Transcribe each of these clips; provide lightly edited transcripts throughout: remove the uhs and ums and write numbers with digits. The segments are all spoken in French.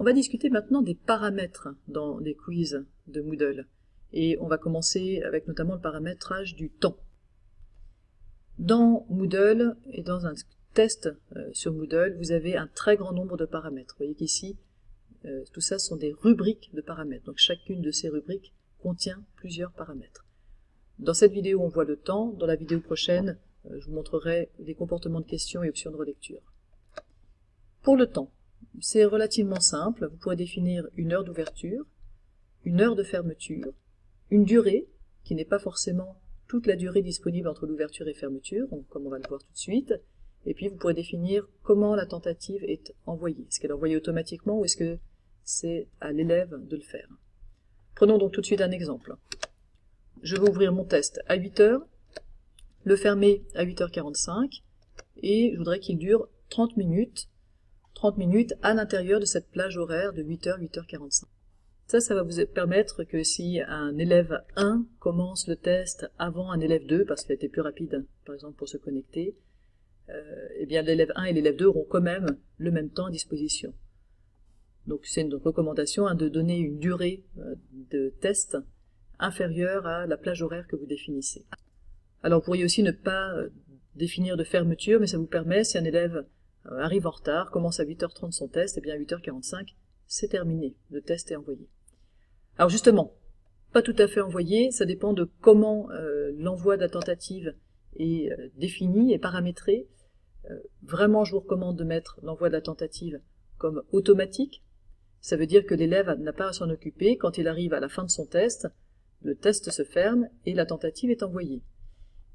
On va discuter maintenant des paramètres dans les quiz de Moodle. Et on va commencer avec notamment le paramétrage du temps. Dans Moodle et dans un test sur Moodle, vous avez un très grand nombre de paramètres. Vous voyez qu'ici, tout ça sont des rubriques de paramètres. Donc chacune de ces rubriques contient plusieurs paramètres. Dans cette vidéo, on voit le temps. Dans la vidéo prochaine, je vous montrerai les comportements de questions et options de relecture. Pour le temps, c'est relativement simple. Vous pourrez définir une heure d'ouverture, une heure de fermeture, une durée, qui n'est pas forcément toute la durée disponible entre l'ouverture et fermeture, comme on va le voir tout de suite. Et puis vous pourrez définir comment la tentative est envoyée. Est-ce qu'elle est envoyée automatiquement ou est-ce que c'est à l'élève de le faire? Prenons donc tout de suite un exemple. Je vais ouvrir mon test à 8 heures, le fermer à 8h45, et je voudrais qu'il dure 30 minutes à l'intérieur de cette plage horaire de 8h, 8h45. Ça va vous permettre que si un élève 1 commence le test avant un élève 2, parce qu'il a été plus rapide, par exemple, pour se connecter, eh bien l'élève 1 et l'élève 2 auront quand même le même temps à disposition. Donc c'est une recommandation de donner une durée de test inférieure à la plage horaire que vous définissez. Alors vous pourriez aussi ne pas définir de fermeture, mais ça vous permet, si un élève arrive en retard, commence à 8h30 son test, et bien à 8h45, c'est terminé, le test est envoyé. Alors justement, pas tout à fait envoyé, ça dépend de comment l'envoi de la tentative est défini et paramétré. Vraiment, je vous recommande de mettre l'envoi de la tentative comme automatique. Ça veut dire que l'élève n'a pas à s'en occuper. Quand il arrive à la fin de son test, le test se ferme et la tentative est envoyée.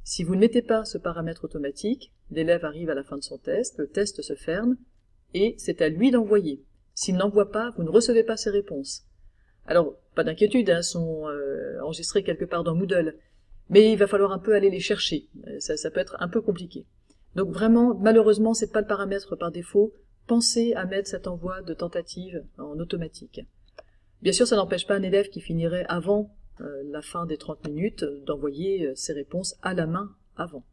Si vous ne mettez pas ce paramètre automatique, l'élève arrive à la fin de son test, le test se ferme et c'est à lui d'envoyer. S'il n'envoie pas, vous ne recevez pas ses réponses. Alors, pas d'inquiétude, elles sont enregistrées quelque part dans Moodle, mais il va falloir un peu aller les chercher. Ça peut être un peu compliqué. Donc vraiment, malheureusement, c'est pas le paramètre par défaut. Pensez à mettre cet envoi de tentative en automatique. Bien sûr, ça n'empêche pas un élève qui finirait avant la fin des 30 minutes d'envoyer ses réponses à la main avant.